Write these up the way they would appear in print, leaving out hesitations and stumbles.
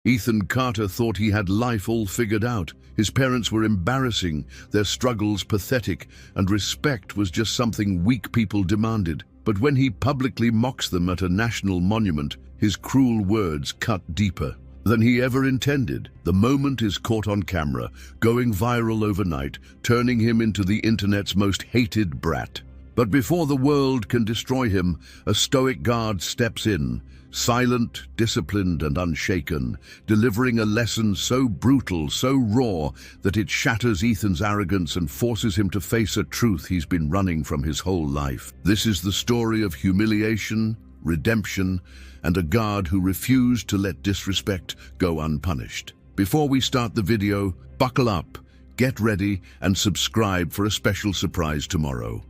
Ethan Carter thought he had life all figured out. His parents were embarrassing, their struggles pathetic, and respect was just something weak people demanded. But when he publicly mocks them at a national monument, his cruel words cut deeper than he ever intended. The moment is caught on camera, going viral overnight, turning him into the internet's most hated brat. But before the world can destroy him, a stoic guard steps in, silent, disciplined, and unshaken, delivering a lesson so brutal, so raw, that it shatters Ethan's arrogance and forces him to face a truth he's been running from his whole life. This is the story of humiliation, redemption, and a guard who refused to let disrespect go unpunished. Before we start the video, buckle up, get ready, and subscribe for a special surprise tomorrow.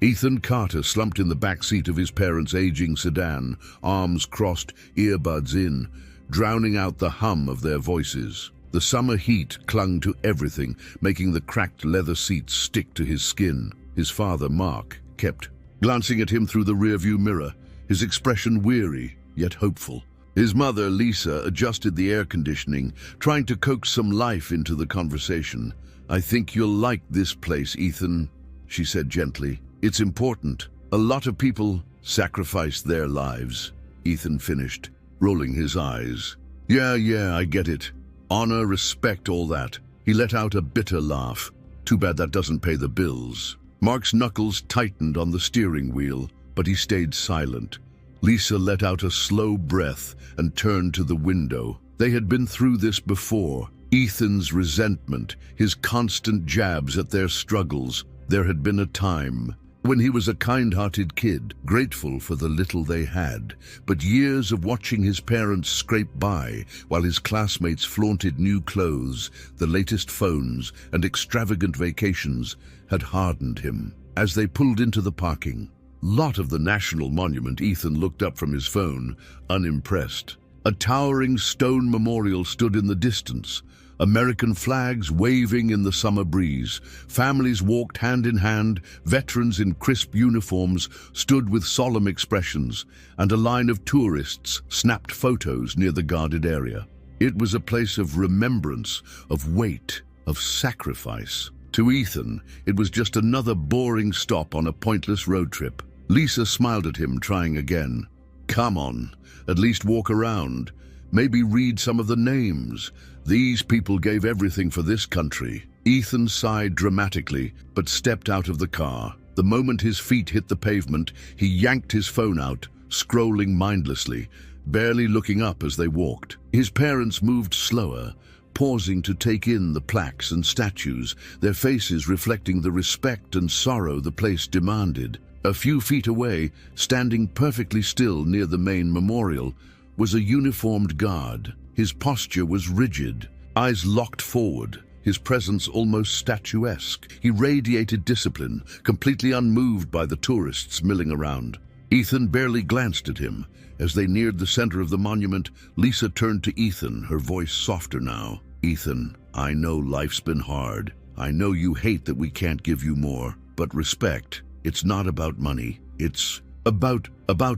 Ethan Carter slumped in the back seat of his parents' aging sedan, arms crossed, earbuds in, drowning out the hum of their voices. The summer heat clung to everything, making the cracked leather seats stick to his skin. His father, Mark, kept glancing at him through the rearview mirror, his expression weary, yet hopeful. His mother, Lisa, adjusted the air conditioning, trying to coax some life into the conversation. "I think you'll like this place, Ethan," she said gently. "It's important. A lot of people sacrifice their lives," Ethan finished, rolling his eyes. Yeah, I get it. Honor, respect, all that." He let out a bitter laugh. "Too bad that doesn't pay the bills." Mark's knuckles tightened on the steering wheel, but he stayed silent. Lisa let out a slow breath and turned to the window. They had been through this before. Ethan's resentment, his constant jabs at their struggles. There had been a time when he was a kind-hearted kid, grateful for the little they had, but years of watching his parents scrape by while his classmates flaunted new clothes, the latest phones, and extravagant vacations had hardened him. As they pulled into the parking lot of the National Monument, Ethan looked up from his phone, unimpressed. A towering stone memorial stood in the distance, American flags waving in the summer breeze. Families walked hand in hand, veterans in crisp uniforms stood with solemn expressions, and a line of tourists snapped photos near the guarded area. It was a place of remembrance, of weight, of sacrifice. To Ethan, it was just another boring stop on a pointless road trip. Lisa smiled at him, trying again. "Come on, at least walk around. Maybe read some of the names. These people gave everything for this country." Ethan sighed dramatically, but stepped out of the car. The moment his feet hit the pavement, he yanked his phone out, scrolling mindlessly, barely looking up as they walked. His parents moved slower, pausing to take in the plaques and statues, their faces reflecting the respect and sorrow the place demanded. A few feet away, standing perfectly still near the main memorial, was a uniformed guard. His posture was rigid, eyes locked forward, his presence almost statuesque. He radiated discipline, completely unmoved by the tourists milling around. Ethan barely glanced at him. As they neared the center of the monument, Lisa turned to Ethan, her voice softer now. "Ethan, I know life's been hard. I know you hate that we can't give you more. But respect, it's not about money. It's about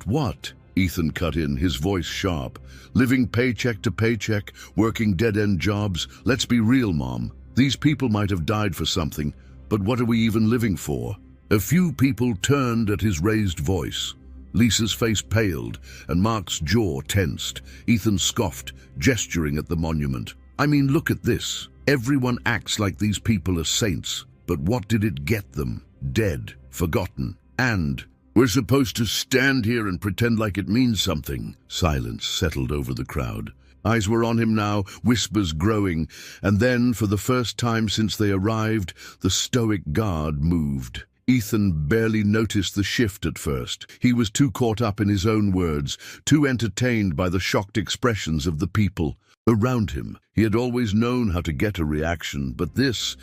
what?" Ethan cut in, his voice sharp. "Living paycheck to paycheck, working dead-end jobs. Let's be real, Mom. These people might have died for something, but what are we even living for?" A few people turned at his raised voice. Lisa's face paled, and Mark's jaw tensed. Ethan scoffed, gesturing at the monument. "I mean, look at this. Everyone acts like these people are saints, but what did it get them? Dead, forgotten, and we're supposed to stand here and pretend like it means something." Silence settled over the crowd. Eyes were on him now, whispers growing, and then, for the first time since they arrived, the stoic guard moved. Ethan barely noticed the shift at first. He was too caught up in his own words, too entertained by the shocked expressions of the people around him. He had always known how to get a reaction, but this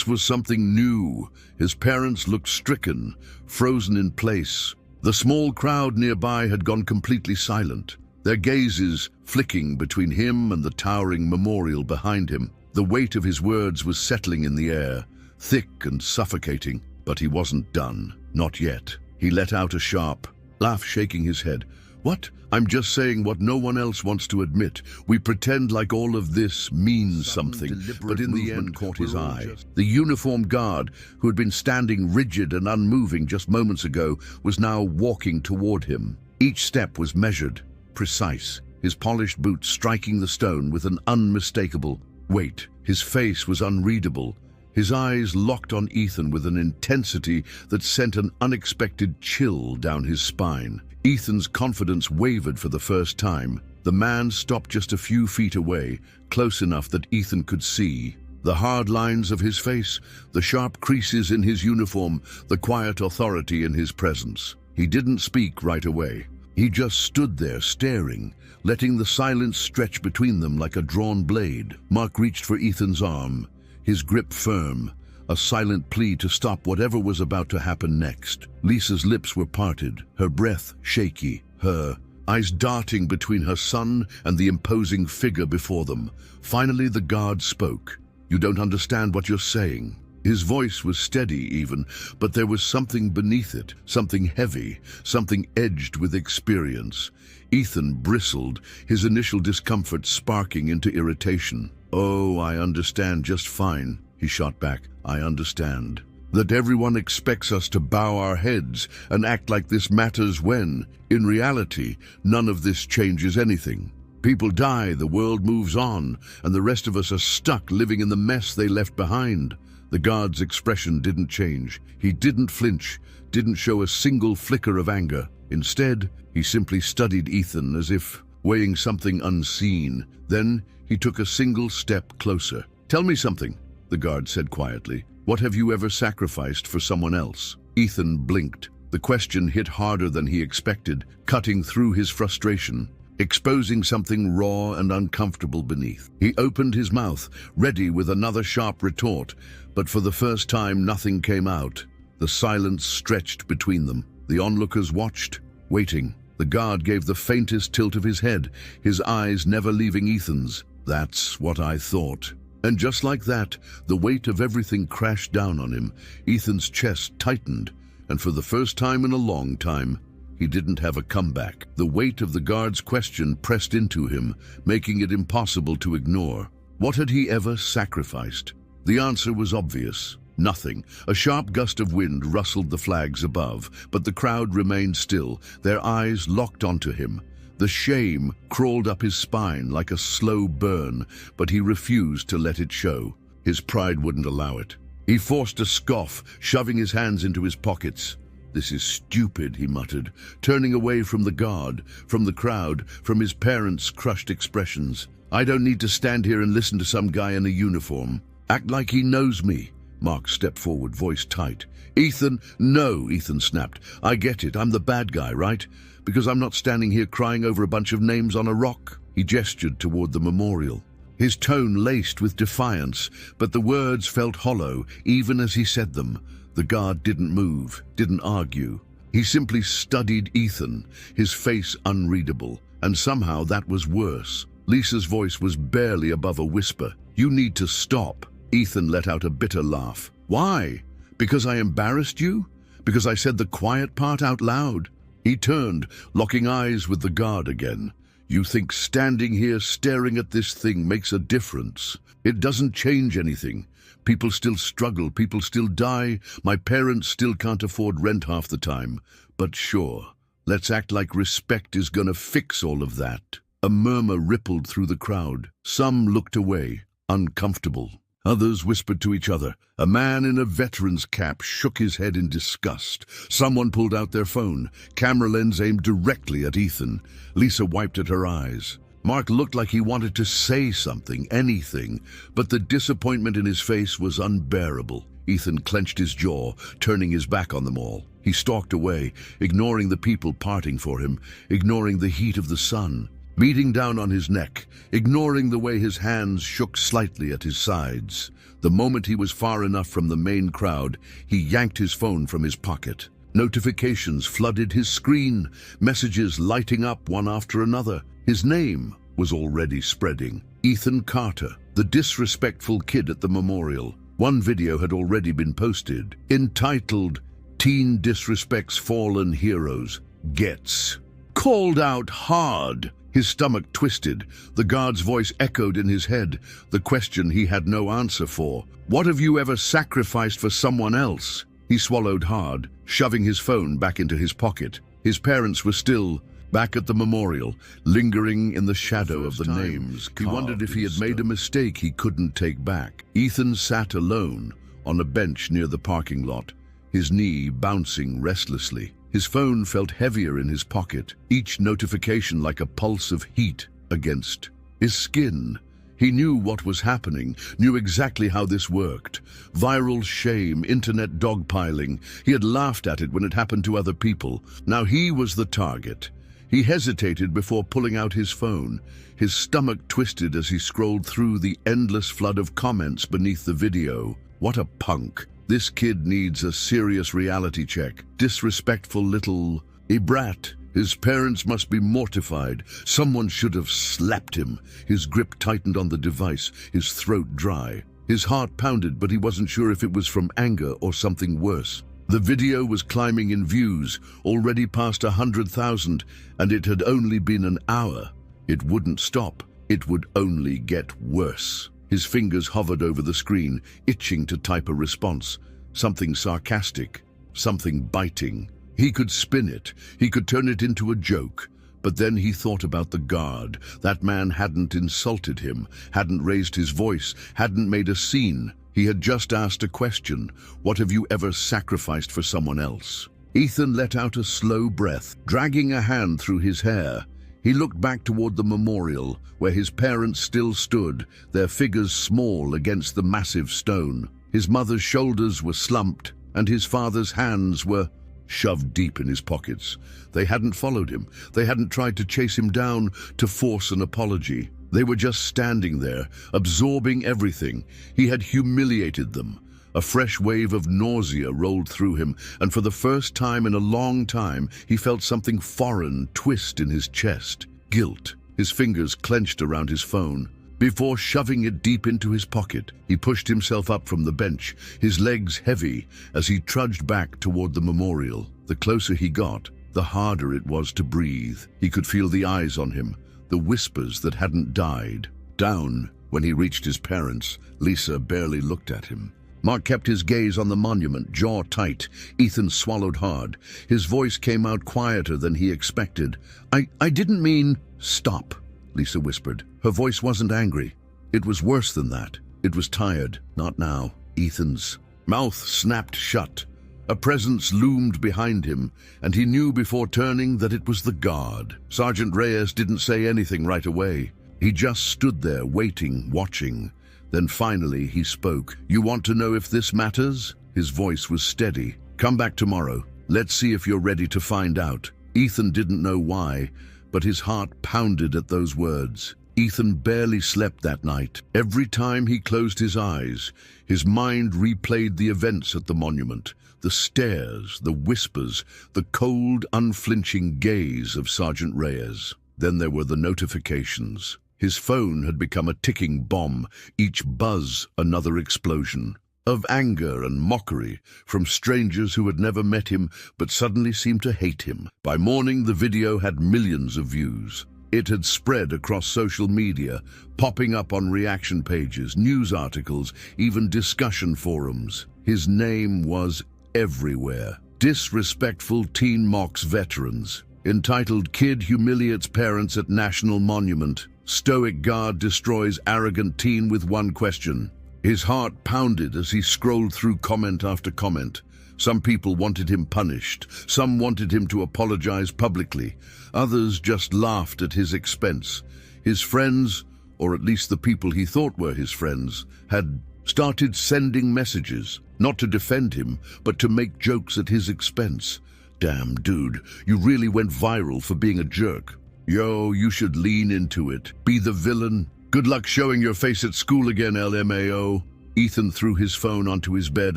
was something new. His parents looked stricken, frozen in place. The small crowd nearby had gone completely silent, their gazes flicking between him and the towering memorial behind him. The weight of his words was settling in the air, thick and suffocating, but he wasn't done. Not yet. He let out a sharp laugh, shaking his head. What? I'm just saying what no one else wants to admit. We pretend like all of this means something, but in the end caught his eye. The uniformed guard, who had been standing rigid and unmoving just moments ago, was now walking toward him. Each step was measured, precise, his polished boots striking the stone with an unmistakable weight. His face was unreadable, his eyes locked on Ethan with an intensity that sent an unexpected chill down his spine. Ethan's confidence wavered for the first time. The man stopped just a few feet away, close enough that Ethan could see. The hard lines of his face, the sharp creases in his uniform, the quiet authority in his presence. He didn't speak right away. He just stood there staring, letting the silence stretch between them like a drawn blade. Mark reached for Ethan's arm, his grip firm, a silent plea to stop whatever was about to happen next. Lisa's lips were parted, her breath shaky, her eyes darting between her son and the imposing figure before them. Finally, the guard spoke. "You don't understand what you're saying." His voice was steady even, but there was something beneath it, something heavy, something edged with experience. Ethan bristled, his initial discomfort sparking into irritation. "Oh, I understand just fine," he shot back. "I understand. That everyone expects us to bow our heads and act like this matters when, in reality, none of this changes anything. People die, the world moves on, and the rest of us are stuck living in the mess they left behind." The guard's expression didn't change. He didn't flinch, didn't show a single flicker of anger. Instead, he simply studied Ethan as if weighing something unseen. Then he took a single step closer. "Tell me something," the guard said quietly. "What have you ever sacrificed for someone else?" Ethan blinked. The question hit harder than he expected, cutting through his frustration, exposing something raw and uncomfortable beneath. He opened his mouth, ready with another sharp retort, but for the first time nothing came out. The silence stretched between them. The onlookers watched, waiting. The guard gave the faintest tilt of his head, his eyes never leaving Ethan's. "That's what I thought." And just like that, the weight of everything crashed down on him. Ethan's chest tightened, and for the first time in a long time, he didn't have a comeback. The weight of the guard's question pressed into him, making it impossible to ignore. What had he ever sacrificed? The answer was obvious. Nothing. A sharp gust of wind rustled the flags above, but the crowd remained still, their eyes locked onto him. The shame crawled up his spine like a slow burn, but he refused to let it show. His pride wouldn't allow it. He forced a scoff, shoving his hands into his pockets. "This is stupid," he muttered, turning away from the guard, from the crowd, from his parents' crushed expressions. "I don't need to stand here and listen to some guy in a uniform. Act like he knows me." Mark stepped forward, voice tight. "Ethan, no," Ethan snapped. "I get it. I'm the bad guy, right? Because I'm not standing here crying over a bunch of names on a rock." He gestured toward the memorial, his tone laced with defiance, but the words felt hollow even as he said them. The guard didn't move, didn't argue. He simply studied Ethan, his face unreadable, and somehow that was worse. Lisa's voice was barely above a whisper. "You need to stop." Ethan let out a bitter laugh. "Why? Because I embarrassed you? Because I said the quiet part out loud?" He turned, locking eyes with the guard again. "You think standing here staring at this thing makes a difference? It doesn't change anything. People still struggle, people still die, my parents still can't afford rent half the time. But sure, let's act like respect is gonna fix all of that." A murmur rippled through the crowd. Some looked away, uncomfortable. Others whispered to each other. A man in a veteran's cap shook his head in disgust. Someone pulled out their phone, camera lens aimed directly at Ethan. Lisa wiped at her eyes. Mark looked like he wanted to say something, anything, but the disappointment in his face was unbearable. Ethan clenched his jaw, turning his back on them all. He stalked away, ignoring the people parting for him, ignoring the heat of the sun, beating down on his neck, ignoring the way his hands shook slightly at his sides. The moment he was far enough from the main crowd, he yanked his phone from his pocket. Notifications flooded his screen, messages lighting up one after another. His name was already spreading. Ethan Carter, the disrespectful kid at the memorial. One video had already been posted, entitled "Teen Disrespects Fallen Heroes, Gets called out hard. His stomach twisted. The guard's voice echoed in his head, the question he had no answer for. What have you ever sacrificed for someone else? He swallowed hard, shoving his phone back into his pocket. His parents were still back at the memorial, lingering in the shadow of the names. He wondered if he had made a mistake he couldn't take back. Ethan sat alone on a bench near the parking lot, his knee bouncing restlessly. His phone felt heavier in his pocket, each notification like a pulse of heat against his skin. He knew what was happening, knew exactly how this worked. Viral shame, internet dogpiling. He had laughed at it when it happened to other people. Now he was the target. He hesitated before pulling out his phone. His stomach twisted as he scrolled through the endless flood of comments beneath the video. What a punk. This kid needs a serious reality check. Disrespectful little brat. His parents must be mortified. Someone should have slapped him. His grip tightened on the device, his throat dry. His heart pounded, but he wasn't sure if it was from anger or something worse. The video was climbing in views, already past 100,000, and it had only been an hour. It wouldn't stop. It would only get worse. His fingers hovered over the screen, itching to type a response. Something sarcastic, something biting. He could spin it, he could turn it into a joke. But then he thought about the guard. That man hadn't insulted him, hadn't raised his voice, hadn't made a scene. He had just asked a question. What have you ever sacrificed for someone else? Ethan let out a slow breath, dragging a hand through his hair. He looked back toward the memorial, where his parents still stood, their figures small against the massive stone. His mother's shoulders were slumped, and his father's hands were shoved deep in his pockets. They hadn't followed him. They hadn't tried to chase him down to force an apology. They were just standing there, absorbing everything. He had humiliated them. A fresh wave of nausea rolled through him, and for the first time in a long time, he felt something foreign twist in his chest. Guilt. His fingers clenched around his phone. Before shoving it deep into his pocket, he pushed himself up from the bench, his legs heavy as he trudged back toward the memorial. The closer he got, the harder it was to breathe. He could feel the eyes on him, the whispers that hadn't died. Down, when he reached his parents, Lisa barely looked at him. Mark kept his gaze on the monument, jaw tight. Ethan swallowed hard. His voice came out quieter than he expected. I didn't mean... Stop, Lisa whispered. Her voice wasn't angry. It was worse than that. It was tired. Not now. Ethan's mouth snapped shut. A presence loomed behind him, and he knew before turning that it was the guard. Sergeant Reyes didn't say anything right away. He just stood there, waiting, watching. Then finally he spoke. You want to know if this matters? His voice was steady. Come back tomorrow. Let's see if you're ready to find out. Ethan didn't know why, but his heart pounded at those words. Ethan barely slept that night. Every time he closed his eyes, his mind replayed the events at the monument. The stares, the whispers, the cold, unflinching gaze of Sergeant Reyes. Then there were the notifications. His phone had become a ticking bomb, each buzz another explosion. Of anger and mockery from strangers who had never met him but suddenly seemed to hate him. By morning, the video had millions of views. It had spread across social media, popping up on reaction pages, news articles, even discussion forums. His name was everywhere. Disrespectful teen mocks veterans. Entitled Kid Humiliates Parents at National Monument. Stoic guard destroys arrogant teen with one question. His heart pounded as he scrolled through comment after comment. Some people wanted him punished. Some wanted him to apologize publicly. Others just laughed at his expense. His friends, or at least the people he thought were his friends, had started sending messages, not to defend him, but to make jokes at his expense. Damn, dude, you really went viral for being a jerk. Yo, you should lean into it. Be the villain. Good luck showing your face at school again, LMAO. Ethan threw his phone onto his bed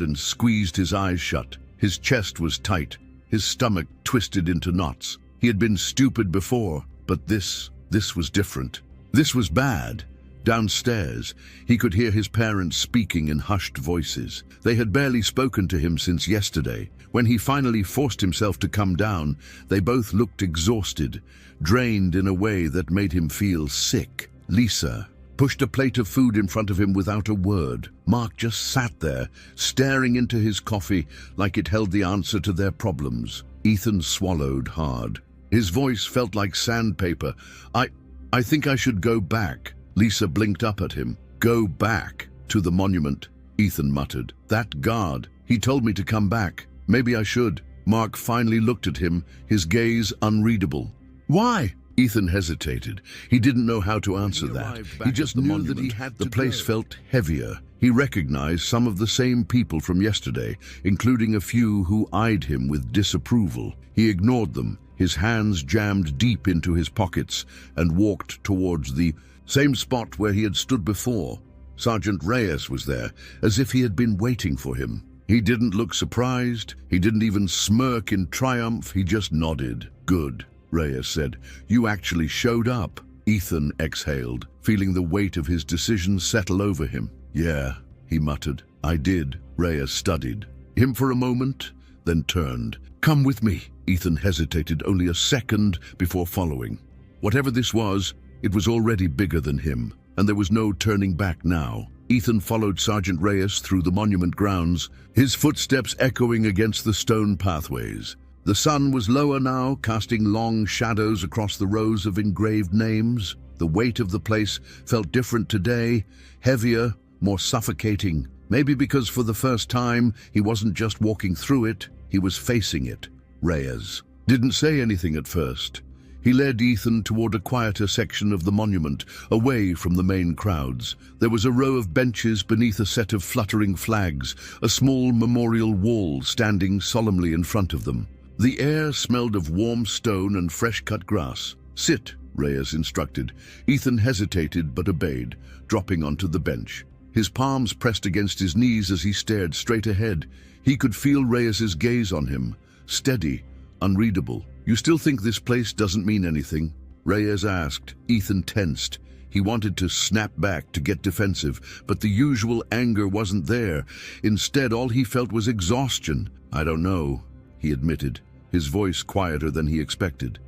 and squeezed his eyes shut. His chest was tight, his stomach twisted into knots. He had been stupid before, but this was different. This was bad. Downstairs, he could hear his parents speaking in hushed voices. They had barely spoken to him since yesterday. When he finally forced himself to come down, they both looked exhausted, drained in a way that made him feel sick. Lisa pushed a plate of food in front of him without a word. Mark just sat there, staring into his coffee like it held the answer to their problems. Ethan swallowed hard. His voice felt like sandpaper. I think I should go back." Lisa blinked up at him. "Go back to the monument," Ethan muttered. "That guard, he told me to come back. Maybe I should." Mark finally looked at him, his gaze unreadable. "Why?" Ethan hesitated. He didn't know how to answer that. He just knew that he had to. The place felt heavier. He recognized some of the same people from yesterday, including a few who eyed him with disapproval. He ignored them, his hands jammed deep into his pockets, and walked towards the same spot where he had stood before. Sergeant Reyes was there, as if he had been waiting for him. He didn't look surprised. He didn't even smirk in triumph. He just nodded. "Good," Reyes said. "You actually showed up." Ethan exhaled, feeling the weight of his decision settle over him. "Yeah," he muttered. "I did." Reyes studied him for a moment, then turned. "Come with me." Ethan hesitated only a second before following. Whatever this was, it was already bigger than him, and there was no turning back now. Ethan followed Sergeant Reyes through the monument grounds, his footsteps echoing against the stone pathways. The sun was lower now, casting long shadows across the rows of engraved names. The weight of the place felt different today, heavier, more suffocating. Maybe because for the first time, he wasn't just walking through it, he was facing it. Reyes didn't say anything at first. He led Ethan toward a quieter section of the monument, away from the main crowds. There was a row of benches beneath a set of fluttering flags, a small memorial wall standing solemnly in front of them. The air smelled of warm stone and fresh-cut grass. "Sit," Reyes instructed. Ethan hesitated but obeyed, dropping onto the bench. His palms pressed against his knees as he stared straight ahead. He could feel Reyes's gaze on him, steady, unreadable. "You still think this place doesn't mean anything?" Reyes asked. Ethan tensed. He wanted to snap back, to get defensive, but the usual anger wasn't there. Instead, all he felt was exhaustion. "I don't know," he admitted, his voice quieter than he expected.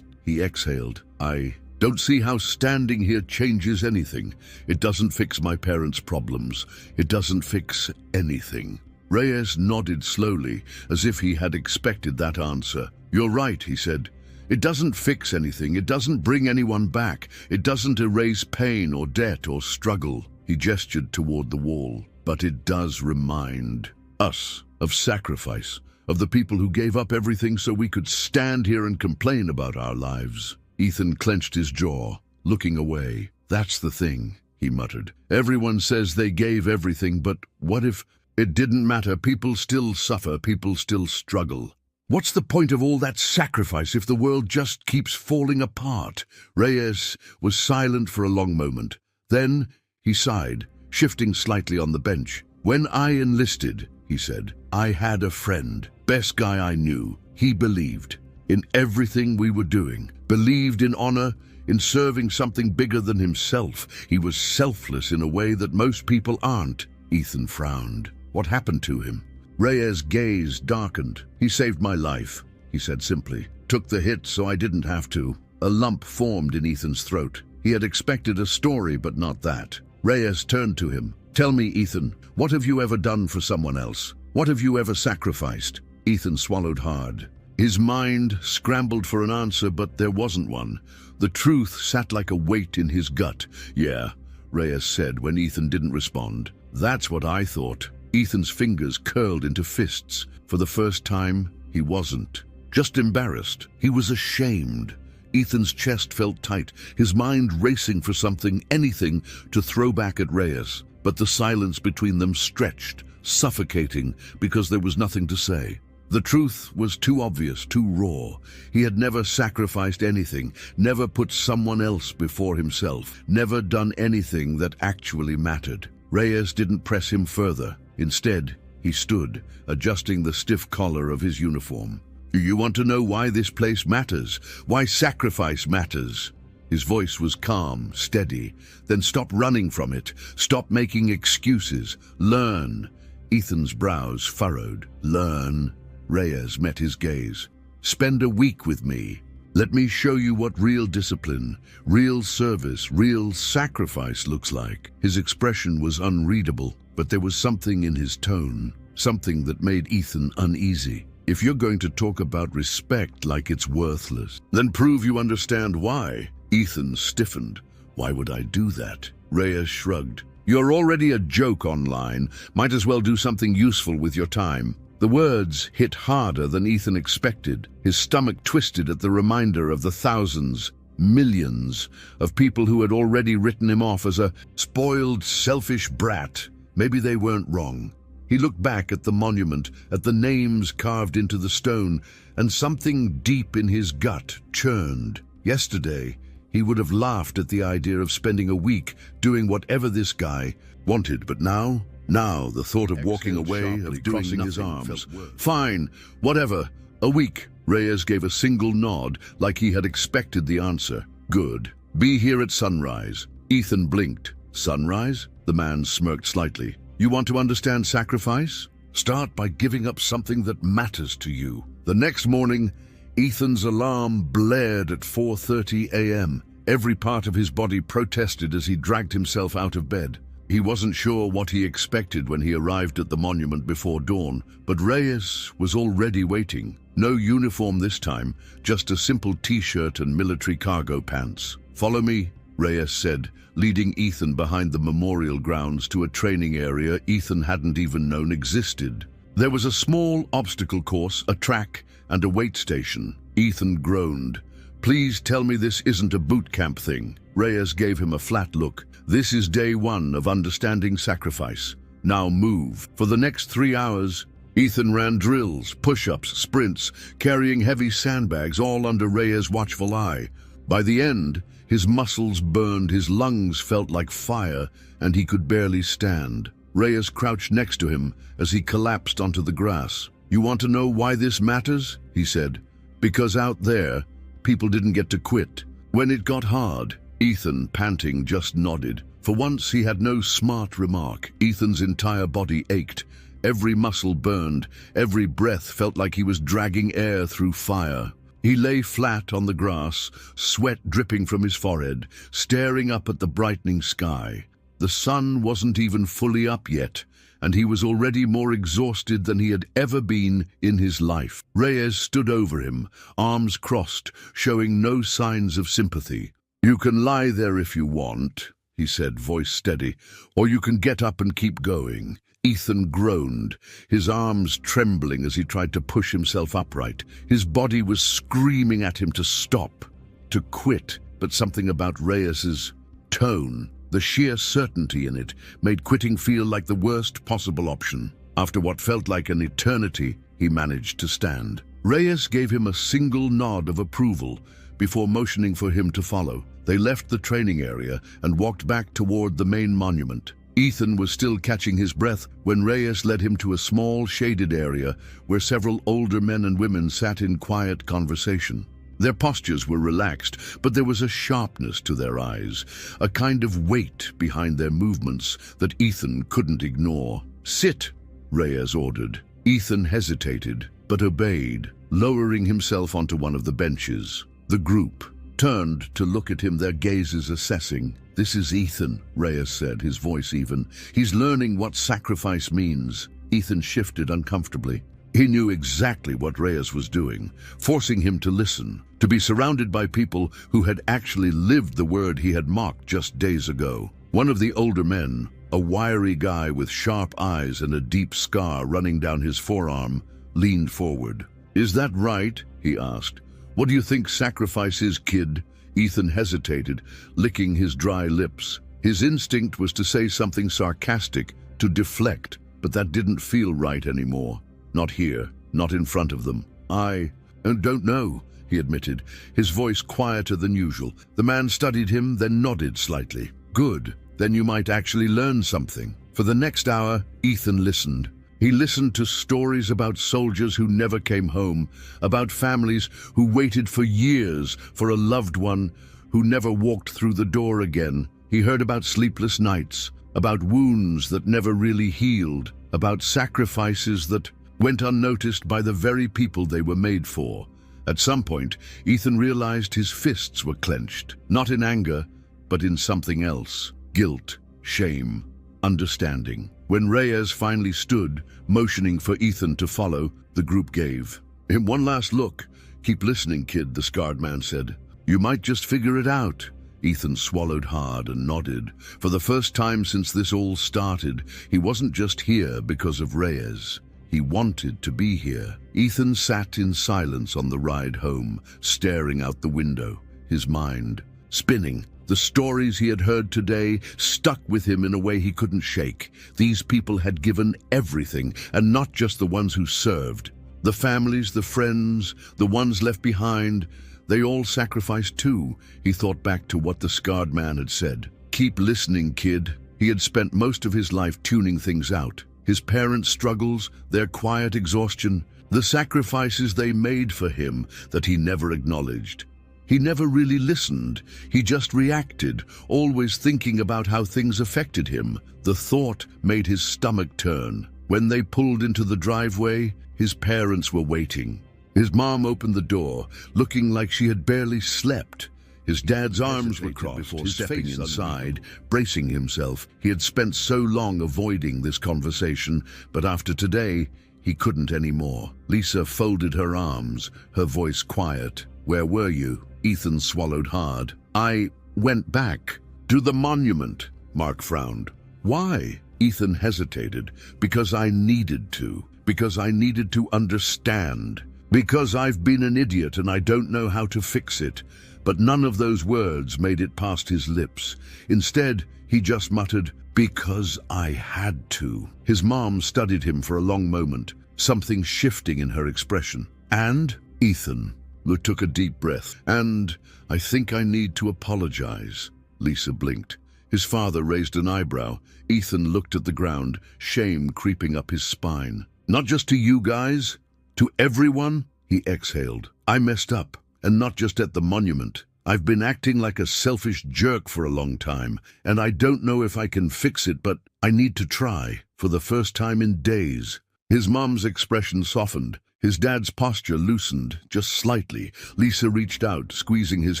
He exhaled. "I don't see how standing here changes anything. It doesn't fix my parents' problems. It doesn't fix anything." Reyes nodded slowly, as if he had expected that answer. "You're right," he said. "It doesn't fix anything. It doesn't bring anyone back. It doesn't erase pain or debt or struggle." He gestured toward the wall. "But it does remind us of sacrifice, of the people who gave up everything so we could stand here and complain about our lives." Ethan clenched his jaw, looking away. "That's the thing," he muttered. "Everyone says they gave everything, but what if it didn't matter? People still suffer, people still struggle. What's the point of all that sacrifice if the world just keeps falling apart?" Reyes was silent for a long moment. Then he sighed, shifting slightly on the bench. "When I enlisted," he said, "I had a friend, best guy I knew. He believed in everything we were doing, believed in honor, in serving something bigger than himself. He was selfless in a way that most people aren't." Ethan frowned. "What happened to him?" Reyes' gaze darkened. "He saved my life," he said simply. "Took the hit so I didn't have to." A lump formed in Ethan's throat. He had expected a story, but not that. Reyes turned to him. "Tell me, Ethan, what have you ever done for someone else? What have you ever sacrificed?" Ethan swallowed hard. His mind scrambled for an answer, but there wasn't one. The truth sat like a weight in his gut. "Yeah," Reyes said when Ethan didn't respond. "That's what I thought." Ethan's fingers curled into fists. For the first time, he wasn't just embarrassed. He was ashamed. Ethan's chest felt tight, his mind racing for something, anything, to throw back at Reyes. But the silence between them stretched, suffocating, because there was nothing to say. The truth was too obvious, too raw. He had never sacrificed anything, never put someone else before himself, never done anything that actually mattered. Reyes didn't press him further. Instead, he stood, adjusting the stiff collar of his uniform. "You want to know why this place matters? Why sacrifice matters?" His voice was calm, steady. Then stop running from it. Stop making excuses. Learn. Ethan's brows furrowed. Learn. Reyes met his gaze. Spend a week with me. Let me show you what real discipline, real service, real sacrifice looks like. His expression was unreadable, but there was something in his tone, something that made Ethan uneasy. If you're going to talk about respect like it's worthless, then prove you understand why. Ethan stiffened. Why would I do that? Reyes shrugged. You're already a joke online. Might as well do something useful with your time. The words hit harder than Ethan expected. His stomach twisted at the reminder of the thousands, millions of people who had already written him off as a spoiled, selfish brat. Maybe they weren't wrong. He looked back at the monument, at the names carved into the stone, and something deep in his gut churned. Yesterday, he would have laughed at the idea of spending a week doing whatever this guy wanted, but now the thought of walking away, of doing his arms. Fine, whatever, a week. Reyes gave a single nod, like he had expected the answer. Good. Be here at sunrise. Ethan blinked. Sunrise? The man smirked slightly. You want to understand sacrifice? Start by giving up something that matters to you. The next morning, Ethan's alarm blared at 4:30 a.m. Every part of his body protested as he dragged himself out of bed. He wasn't sure what he expected when he arrived at the monument before dawn, but Reyes was already waiting. No uniform this time, just a simple t-shirt and military cargo pants. Follow me, Reyes said, leading Ethan behind the memorial grounds to a training area Ethan hadn't even known existed. There was a small obstacle course, a track, and a weight station. Ethan groaned. Please tell me this isn't a boot camp thing. Reyes gave him a flat look. This is day one of understanding sacrifice. Now move. For the next 3 hours, Ethan ran drills, push-ups, sprints, carrying heavy sandbags, all under Reyes' watchful eye. By the end, his muscles burned, his lungs felt like fire, and he could barely stand. Reyes crouched next to him as he collapsed onto the grass. You want to know why this matters? He said. Because out there, people didn't get to quit. When it got hard, Ethan, panting, just nodded. For once, he had no smart remark. Ethan's entire body ached. Every muscle burned. Every breath felt like he was dragging air through fire. He lay flat on the grass, sweat dripping from his forehead, staring up at the brightening sky. The sun wasn't even fully up yet, and he was already more exhausted than he had ever been in his life. Reyes stood over him, arms crossed, showing no signs of sympathy. You can lie there if you want, he said, voice steady, or you can get up and keep going. Ethan groaned, his arms trembling as he tried to push himself upright. His body was screaming at him to stop, to quit, but something about Reyes's tone, the sheer certainty in it, made quitting feel like the worst possible option. After what felt like an eternity, he managed to stand. Reyes gave him a single nod of approval before motioning for him to follow. They left the training area and walked back toward the main monument. Ethan was still catching his breath when Reyes led him to a small, shaded area where several older men and women sat in quiet conversation. Their postures were relaxed, but there was a sharpness to their eyes, a kind of weight behind their movements that Ethan couldn't ignore. Sit, Reyes ordered. Ethan hesitated, but obeyed, lowering himself onto one of the benches. The group turned to look at him, their gazes assessing. This is Ethan, Reyes said, his voice even. He's learning what sacrifice means. Ethan shifted uncomfortably. He knew exactly what Reyes was doing, forcing him to listen, to be surrounded by people who had actually lived the word he had mocked just days ago. One of the older men, a wiry guy with sharp eyes and a deep scar running down his forearm, leaned forward. Is that right? He asked. What do you think sacrifice is, kid? Ethan hesitated, licking his dry lips. His instinct was to say something sarcastic, to deflect, but that didn't feel right anymore. Not here, not in front of them. I don't know, he admitted, his voice quieter than usual. The man studied him, then nodded slightly. Good, then you might actually learn something. For the next hour, Ethan listened. He listened to stories about soldiers who never came home, about families who waited for years for a loved one who never walked through the door again. He heard about sleepless nights, about wounds that never really healed, about sacrifices that went unnoticed by the very people they were made for. At some point, Ethan realized his fists were clenched, not in anger, but in something else: guilt, shame, understanding. When Reyes finally stood, motioning for Ethan to follow, the group gave him one last look. "Keep listening, kid," the scarred man said. "You might just figure it out." Ethan swallowed hard and nodded. For the first time since this all started, he wasn't just here because of Reyes. He wanted to be here. Ethan sat in silence on the ride home, staring out the window, his mind spinning. The stories he had heard today stuck with him in a way he couldn't shake. These people had given everything, and not just the ones who served. The families, the friends, the ones left behind, they all sacrificed too. He thought back to what the scarred man had said. "Keep listening, kid." He had spent most of his life tuning things out. His parents' struggles, their quiet exhaustion, the sacrifices they made for him that he never acknowledged. He never really listened. He just reacted, always thinking about how things affected him. The thought made his stomach turn. When they pulled into the driveway, his parents were waiting. His mom opened the door, looking like she had barely slept. His dad's arms were crossed before stepping inside, bracing himself. He had spent so long avoiding this conversation, but after today, he couldn't anymore. Lisa folded her arms, her voice quiet. "Where were you?" Ethan swallowed hard. "I went back to the monument." Mark frowned. "Why?" Ethan hesitated. "Because I needed to. Because I needed to understand. Because I've been an idiot and I don't know how to fix it." But none of those words made it past his lips. Instead, he just muttered, "Because I had to." His mom studied him for a long moment, something shifting in her expression. "And, Ethan," Luke took a deep breath, "and I think I need to apologize." Lisa blinked. His father raised an eyebrow. Ethan looked at the ground, shame creeping up his spine. "Not just to you guys, to everyone?" He exhaled. "I messed up. And not just at the monument. I've been acting like a selfish jerk for a long time, and I don't know if I can fix it, but I need to try, for the first time in days." His mom's expression softened. His dad's posture loosened, just slightly. Lisa reached out, squeezing his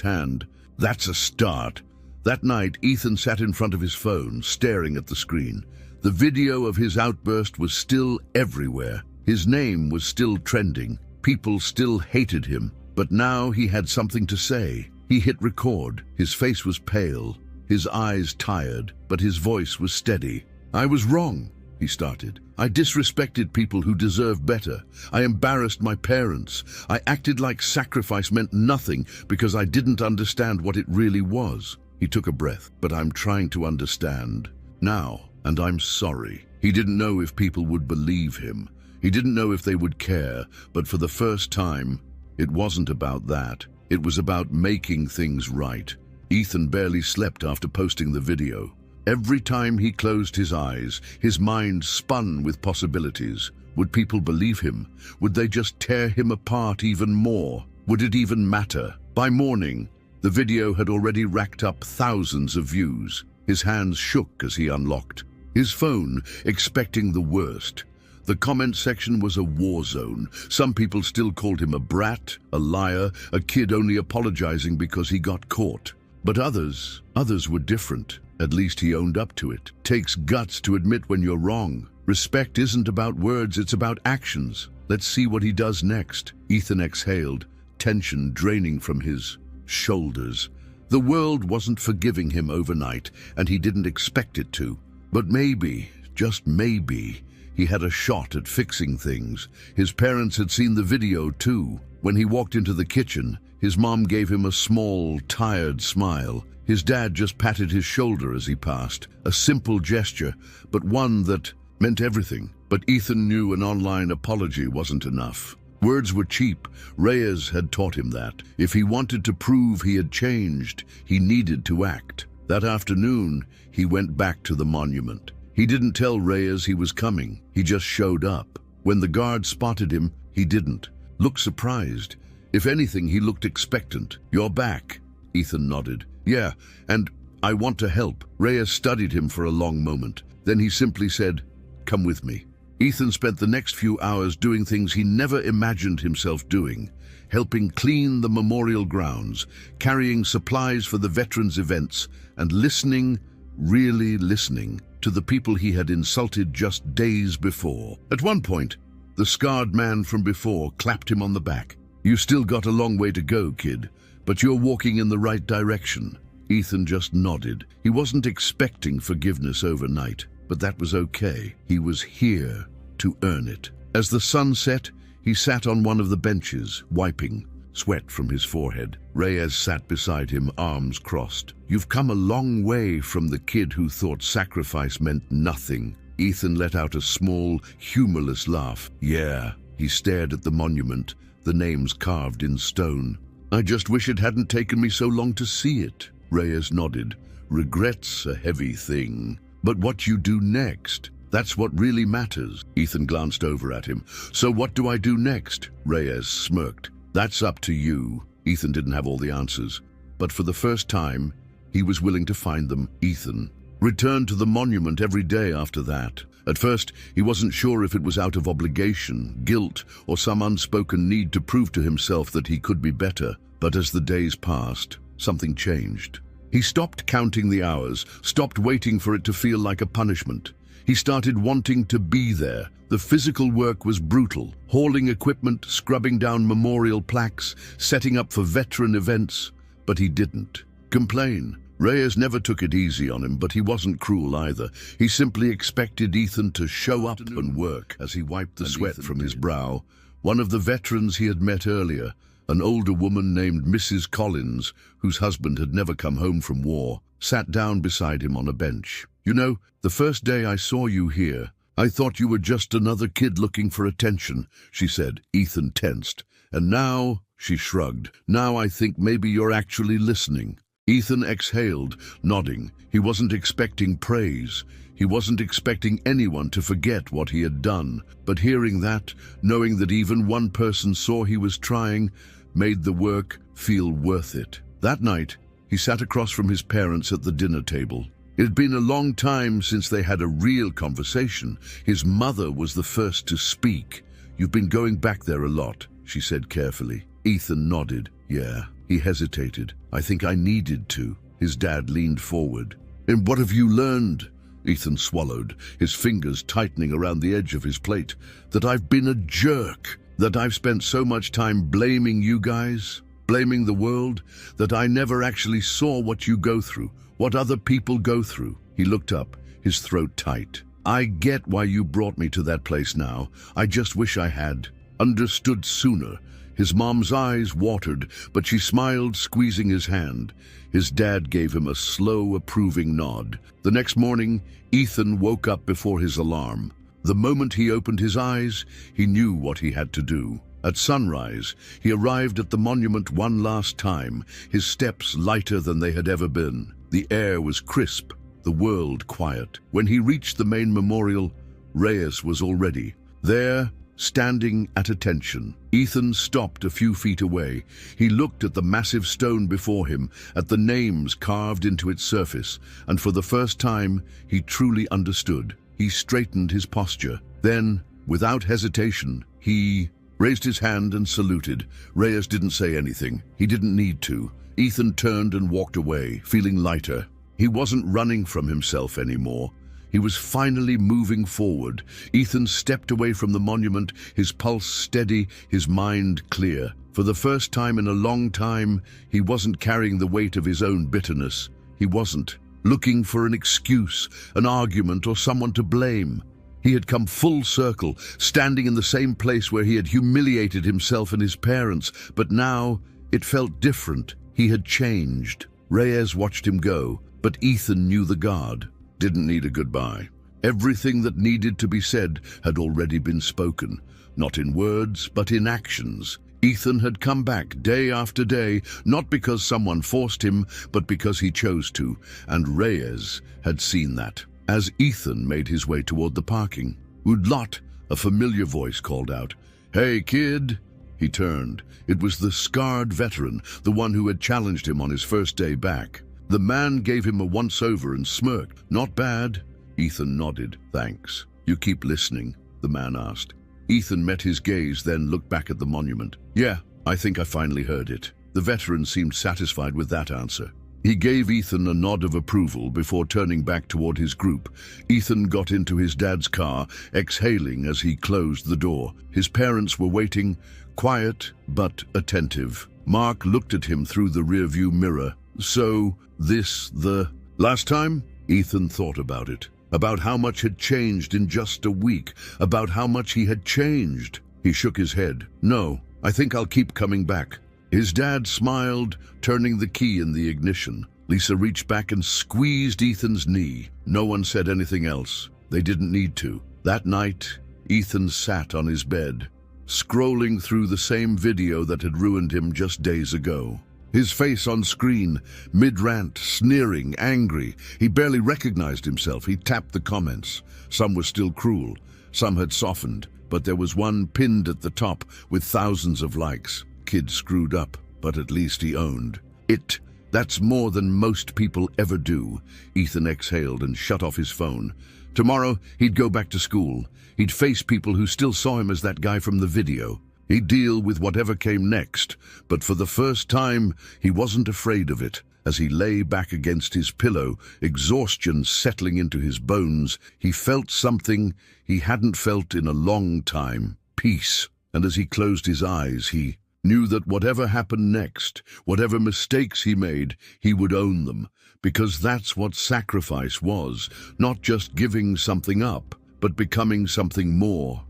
hand. "That's a start." That night, Ethan sat in front of his phone, staring at the screen. The video of his outburst was still everywhere. His name was still trending. People still hated him. But now he had something to say. He hit record. His face was pale, his eyes tired, but his voice was steady. "I was wrong," he started. "I disrespected people who deserve better. I embarrassed my parents. I acted like sacrifice meant nothing because I didn't understand what it really was." He took a breath. "But I'm trying to understand now, and I'm sorry." He didn't know if people would believe him. He didn't know if they would care, but for the first time, it wasn't about that. It was about making things right. Ethan barely slept after posting the video. Every time he closed his eyes, his mind spun with possibilities. Would people believe him? Would they just tear him apart even more? Would it even matter? By morning, the video had already racked up thousands of views. His hands shook as he unlocked his phone, expecting the worst. The comment section was a war zone. Some people still called him a brat, a liar, a kid only apologizing because he got caught. But others were different. At least he owned up to it. Takes guts to admit when you're wrong. Respect isn't about words, it's about actions. Let's see what he does next. Ethan exhaled, tension draining from his shoulders. The world wasn't forgiving him overnight, and he didn't expect it to. But maybe, just maybe, he had a shot at fixing things. His parents had seen the video too. When he walked into the kitchen, his mom gave him a small, tired smile. His dad just patted his shoulder as he passed. A simple gesture, but one that meant everything. But Ethan knew an online apology wasn't enough. Words were cheap. Reyes had taught him that. If he wanted to prove he had changed, he needed to act. That afternoon, he went back to the monument. He didn't tell Reyes he was coming. He just showed up. When the guard spotted him, he didn't look surprised. If anything, he looked expectant. "You're back. Ethan nodded. Yeah, and I want to help. Reyes studied him for a long moment. Then he simply said, "Come with me." Ethan spent the next few hours doing things he never imagined himself doing, helping clean the memorial grounds, carrying supplies for the veterans' events, and listening, really listening, to the people he had insulted just days before. At one point, the scarred man from before clapped him on the back. "You still got a long way to go, kid, but you're walking in the right direction." Ethan just nodded. He wasn't expecting forgiveness overnight, but that was okay. He was here to earn it. As the sun set, he sat on one of the benches, wiping sweat from his forehead. Reyes sat beside him, arms crossed. "You've come a long way from the kid who thought sacrifice meant nothing." Ethan let out a small, humorless laugh. "Yeah." He stared at the monument, the names carved in stone. "I just wish it hadn't taken me so long to see it." Reyes nodded. "Regret's a heavy thing. But what you do next, that's what really matters." Ethan glanced over at him. "So what do I do next?" Reyes smirked. "That's up to you." Ethan didn't have all the answers, but for the first time, he was willing to find them. Ethan returned to the monument every day after that. At first, he wasn't sure if it was out of obligation, guilt, or some unspoken need to prove to himself that he could be better. But as the days passed, something changed. He stopped counting the hours, stopped waiting for it to feel like a punishment. He started wanting to be there. The physical work was brutal, hauling equipment, scrubbing down memorial plaques, setting up for veteran events, but he didn't complain. Reyes never took it easy on him, but he wasn't cruel either. He simply expected Ethan to show up and work. As he wiped the sweat from his brow, one of the veterans he had met earlier, an older woman named Mrs. Collins, whose husband had never come home from war, sat down beside him on a bench. "You know, the first day I saw you here, I thought you were just another kid looking for attention," she said. Ethan tensed. "And now," she shrugged, "now I think maybe you're actually listening." Ethan exhaled, nodding. He wasn't expecting praise. He wasn't expecting anyone to forget what he had done. But hearing that, knowing that even one person saw he was trying, made the work feel worth it. That night, he sat across from his parents at the dinner table. It had been a long time since they had a real conversation. His mother was the first to speak. "You've been going back there a lot," she said carefully. Ethan nodded. "Yeah." He hesitated. "I think I needed to." His dad leaned forward. "And what have you learned?" Ethan swallowed, his fingers tightening around the edge of his plate. "That I've been a jerk. That I've spent so much time blaming you guys, blaming the world, that I never actually saw what you go through, what other people go through." He looked up, his throat tight. "I get why you brought me to that place now. I just wish I had understood sooner." His mom's eyes watered, but she smiled, squeezing his hand. His dad gave him a slow, approving nod. The next morning, Ethan woke up before his alarm. The moment he opened his eyes, he knew what he had to do. At sunrise, he arrived at the monument one last time, his steps lighter than they had ever been. The air was crisp, the world quiet. When he reached the main memorial, Reyes was already there, standing at attention. Ethan stopped a few feet away. He looked at the massive stone before him, at the names carved into its surface, and for the first time, he truly understood. He straightened his posture. Then, without hesitation, he raised his hand and saluted. Reyes didn't say anything. He didn't need to. Ethan turned and walked away, feeling lighter. He wasn't running from himself anymore. He was finally moving forward. Ethan stepped away from the monument, his pulse steady, his mind clear. For the first time in a long time, he wasn't carrying the weight of his own bitterness. He wasn't looking for an excuse, an argument, or someone to blame. He had come full circle, standing in the same place where he had humiliated himself and his parents, but now it felt different. He had changed. Reyes watched him go, but Ethan knew the guard. Didn't need a goodbye. Everything that needed to be said had already been spoken, not in words, but in actions. Ethan had come back day after day, not because someone forced him, but because he chose to, and Reyes had seen that. As Ethan made his way toward the parking, "Udlot," a familiar voice called out. "Hey, kid." He turned. It was the scarred veteran, the one who had challenged him on his first day back. The man gave him a once-over and smirked. "Not bad." Ethan nodded. "Thanks. You keep listening?" the man asked. Ethan met his gaze, then looked back at the monument. "Yeah, I think I finally heard it." The veteran seemed satisfied with that answer. He gave Ethan a nod of approval before turning back toward his group. Ethan got into his dad's car, exhaling as he closed the door. His parents were waiting, quiet but attentive. Mark looked at him through the rearview mirror. "So, this the last time?" Ethan thought about it. About how much had changed in just a week. About how much he had changed. He shook his head. "No, I think I'll keep coming back." His dad smiled, turning the key in the ignition. Lisa reached back and squeezed Ethan's knee. No one said anything else. They didn't need to. That night, Ethan sat on his bed, scrolling through the same video that had ruined him just days ago. His face on screen, mid-rant, sneering, angry. He barely recognized himself. He tapped the comments. Some were still cruel. Some had softened. But there was one pinned at the top with thousands of likes. Kid screwed up, but at least he owned it. That's more than most people ever do. Ethan exhaled and shut off his phone. Tomorrow, he'd go back to school. He'd face people who still saw him as that guy from the video. He'd deal with whatever came next, but for the first time, he wasn't afraid of it. As he lay back against his pillow, exhaustion settling into his bones, he felt something he hadn't felt in a long time: peace. And as he closed his eyes, he knew that whatever happened next, whatever mistakes he made, he would own them, because that's what sacrifice was, not just giving something up, but becoming something more.